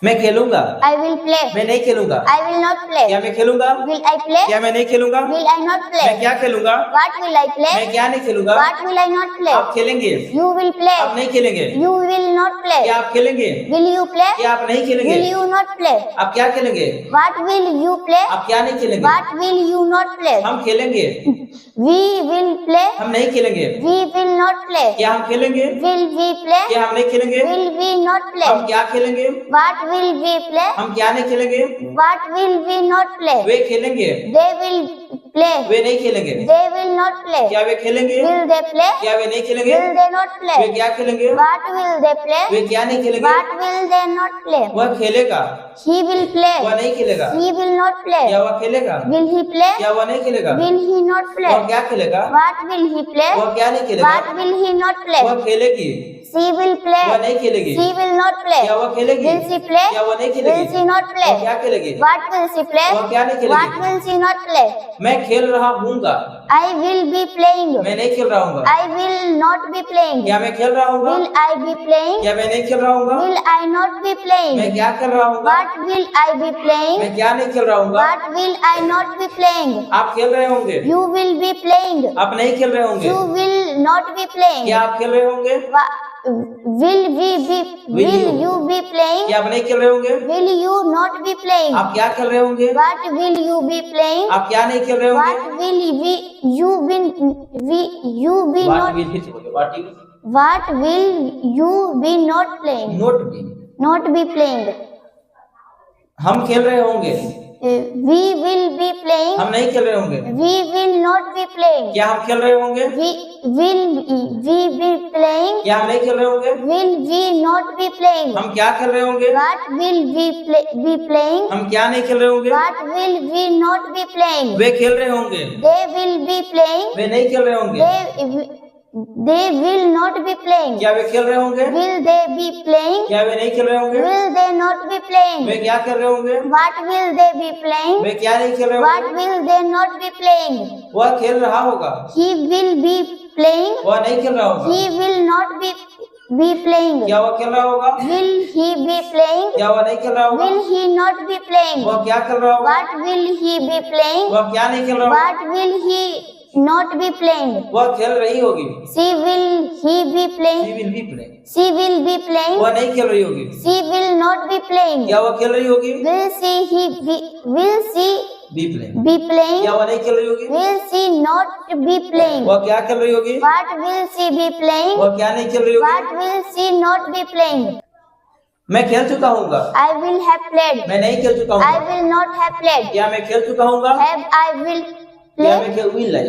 मैं खेलूंगा। I will play. मैं नहीं खेलूंगा। I will not play. क्या मैं खेलूंगा? Will I play? क्या मैं नहीं खेलूंगा? Will I not मैं play? क्या खेलूंगा? What will I play? मैं क्या नहीं खेलूंगा? What will I not play? आप खेलेंगे। You will play. आप नहीं खेलेंगे। You will not play. क्या आप खेलेंगे? Will you play? क्या आप नहीं खेलेंगे? Will you not play? आप क्या खेलेंगे? What will you play? आप क्या नहीं खेलेंगे? What will you not play? हम खेलेंगे। We will play. हम नहीं खेलेंगे। We will not play. क्या हम खेलेंगे? Will we play? क्या हम नहीं खेलेंगे? Will we not play? हम क्या खेलेंगे? What will we play? हम क्या नहीं खेलेंगे? What will we not play? वे खेलेंगे। They will play. वे नहीं खेलेंगे। They will not play. क्या वे खेलेंगे? Will they play? क्या वे नहीं खेलेंगे? Will they not way play? क्या खेलेंगे? What will they play? वे क्या नहीं खेलेंगे? What will they not play? वह खेलेगा। He will play. वह नहीं खेलेगा। He will not play. क्या वह खेलेगा? Will he play? क्या वह नहीं खेलेगा? Will he not play? वह क्या खेलेगा? What will he play? वह क्या नहीं खेलेगा? What will he not play? वह खेलेगी। She will play. वह नहीं खेलेगी। She will not play. क्या वह खेलेगी? Will she play? क्या वह नहीं खेलेगी? Will she not play? वह क्या खेलेगी? What will she play? वह क्या नहीं खेलेगी? What will she not play? मैं खेल रहा हूँगा। I will be playing. मैं नहीं खेल रहा हूँगा। I will not be playing. क्या मैं खेल रहा हूँगा? Will I be playing? क्या मैं नहीं खेल रहा हूँगा? Will I not be playing? मैं क्या कर रहा हूँगा? What will I be playing? मैं क्या नहीं खेल रहा हूँगा? What will I not be playing? आप खेल रहे होंगे। You will be playing. आप नहीं खेल रहे होंगे। You will not be playing. क्या आप खेल रहे होंगे? Will you be playing? क्या आप नहीं खेल रहे होंगे? Will you not be playing? आप क्या खेल रहे होंगे? What will you be playing? आप क्या नहीं खेल रहे होंगे? What will you be What not? will फिर से बोलिए, what will What will you be not playing? not be? Not be playing. हम खेल रहे होंगे। We will be playing. हम नहीं खेल रहे होंगे। We will not be playing. क्या हम खेल रहे होंगे? Will we be playing? क्या हम नहीं खेल रहे होंगे? Will we not be playing? हम क्या खेल रहे होंगे? What will we be playing? हम क्या नहीं खेल रहे होंगे? What will we not be playing? वे खेल रहे होंगे। They will be playing. वे नहीं खेल रहे होंगे। They will not be playing. क्या वे खेल रहे होंगे? Will they be playing? क्या वे नहीं खेल रहे होंगे? Will they not be playing? वे क्या कर रहे होंगे? What will they be playing? वे क्या नहीं खेल रहे What होंगे? will they not be playing? वह खेल रहा होगा। He will be playing. वह नहीं खेल रहा होगा। He will not be playing. क्या वह खेल रहा होगा? Will he be playing? क्या वह नहीं खेल रहा होगा? Will he not be playing? वह क्या कर रहा होगा? What will he be playing? वह क्या नहीं खेल रहा होगा? What will he not be playing? वह खेल रही होगी। He be She playing? will be playing। She will be playing? वह नहीं खेल रही होगी। She will not be playing. क्या वह खेल रही होगी? Will she Be playing। be playing? क्या वह नहीं खेल रही होगी? Will she not be playing? वह क्या खेल रही होगी? What will she be playing? वह क्या नहीं खेल रही होगी? What will she not be playing? मैं खेल चुका हूँगा। I will have played. मैं नहीं खेल चुका I हूँ। will not have played. क्या मैं खेल चुका हूँगा? Have I will क्या play? मैं खेल will है?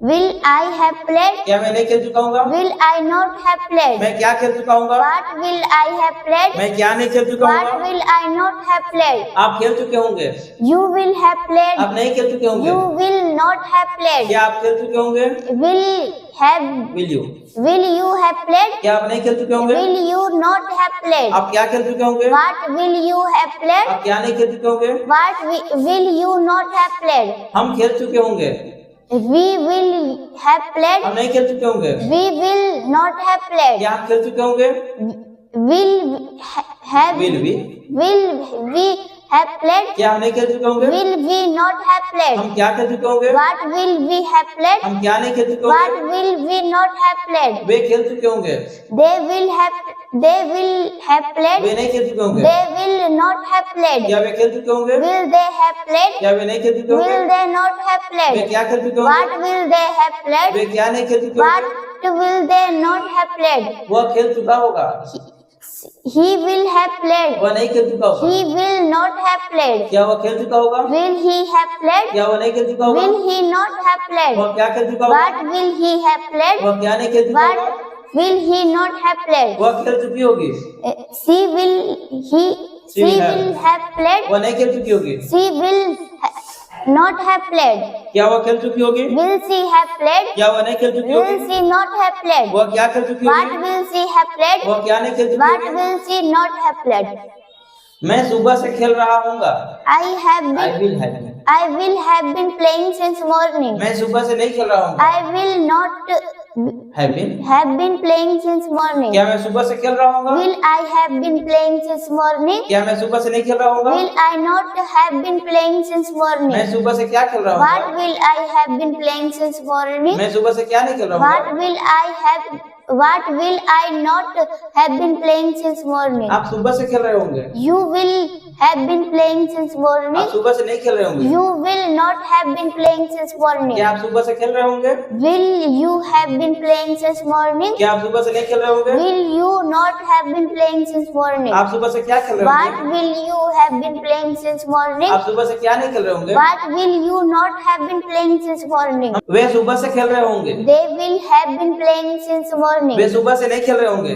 Will I have played? क्या मैं नहीं खेल चुका हूँगा? Will I not have played? मैं क्या खेल चुका हूँगा? What will I have played? मैं क्या नहीं खेल चुका What हूँगा? will I not have played? आप खेल चुके होंगे। You will have played. आप नहीं खेल चुके होंगे। You will not have played. क्या आप खेल चुके होंगे? Will you? will you have played? क्या आप नहीं खेल चुके होंगे? Will you not have played? आप क्या खेल चुके होंगे? What will you have played? आप क्या नहीं खेल चुके होंगे? What will you not have played? हम खेल चुके होंगे। We will have played. हम नहीं खेल चुके होंगे। We will not have played. क्या हम खेल चुके होंगे? Will have Will we? will we have played? क्या हम नहीं खेल चुके होंगे? Will we not have played? हम क्या खेल चुके होंगे? What will we have played? हम क्या नहीं खेल चुके What होंगे? will we not have played? वे खेल चुके होंगे। They will have played. वे नहीं खेल चुके होंगे। They will not have played. क्या वे खेल चुके होंगे? Will they have played? क्या वे नहीं खेल चुके होंगे? Will they not have way played? क्या खेल चुके होंगे? What will they have played? वे क्या नहीं खेल चुके What होंगे? will they not have played? वह खेल चुका होगा। He will have played. वह नहीं खेल चुका होगा। He will not have played. क्या वह खेल चुका होगा? Will he have played? क्या वह नहीं खेल चुका होगा? Will he not have played? वह क्या खेल चुका होगा? What will he have played? वह क्या नहीं खेल चुका What होगा? will he not have played? वह खेल चुकी होगी। She will have played. वह नहीं खेल चुकी होगी। She will not have played. क्या वह खेल चुकी होगी? Will she have played? क्या वह नहीं खेल चुकी Will होगी? she not have played? वह क्या खेल चुकी What होगी? will she have played? वह क्या नहीं खेल चुकी What होगी? will she not have played? मैं सुबह से खेल रहा हूँगा। I have I been will have। I will have been playing since morning. मैं सुबह से नहीं खेल रहा हूँ। I will not have been playing since morning? क्या मैं सुबह से खेल रहा हूँगा? Will I have been playing since morning? क्या मैं सुबह से नहीं खेल रहा हूँगा? Will I not have been playing since morning? मैं सुबह से क्या खेल रहा What हूँगा? will I have been playing since morning? मैं सुबह से क्या नहीं खेल रहा What हूँगा? what will I not have been playing since morning? आप सुबह से खेल रहे होंगे, You will have been playing since morning. आप सुबह से नहीं खेल रहे होंगे। You will not have been playing since morning. क्या आप सुबह से खेल रहे होंगे? Will you have been playing since morning? क्या आप सुबह से नहीं खेल रहे होंगे? Will you not have been playing since morning? आप सुबह से क्या खेल रहे What होंगे? will you have been playing since morning? आप सुबह से क्या नहीं खेल रहे होंगे? What will you not have been playing since morning? वे सुबह से खेल रहे होंगे, They will have been playing since morning. वे सुबह से नहीं खेल रहे होंगे।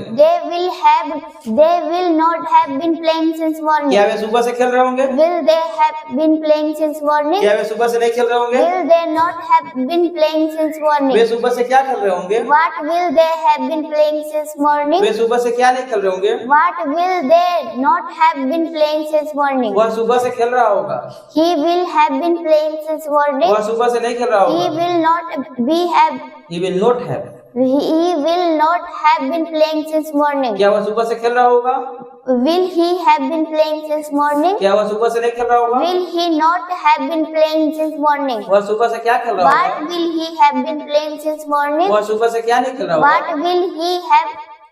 They will not have been playing since morning. क्या वे सुबह से खेल रहे होंगे? Will they have been playing since morning? क्या वे सुबह से नहीं खेल रहे होंगे? Will they not have been playing since morning? वे सुबह से क्या खेल रहे होंगे? What will they have been playing since morning? वे सुबह से क्या नहीं खेल रहे होंगे? What will they not have been playing since morning? वह सुबह से खेल रहा होगा, He will have been playing since morning. वह सुबह से नहीं खेल रहा He होगा। will not be have He will not have। He will not have been playing since morning. क्या वह सुबह से खेल रहा होगा? Will he have been playing since morning? क्या वह सुबह से नहीं खेल रहा होगा? Will he not have been playing since morning? वह सुबह से क्या खेल रहा What होगा? will he have been playing since morning? वह सुबह से क्या नहीं खेल रहा होगा?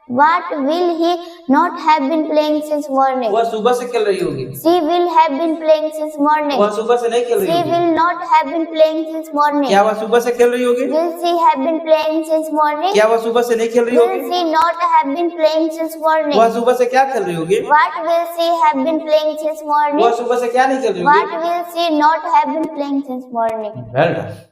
What will he not have been playing since morning? वह सुबह से खेल रही होगी, She will have been playing since morning. वह सुबह से नहीं खेल रही She होगी। will not have been playing since morning. क्या वह सुबह से खेल रही होगी? Will she have been playing since morning? क्या वह सुबह से नहीं खेल रही Will होगी? she not have been playing since morning? वह सुबह से क्या खेल रही होगी? What will she have been playing since morning? वह सुबह से क्या नहीं खेल रही What होगी? will she not have been playing since morning? Well done.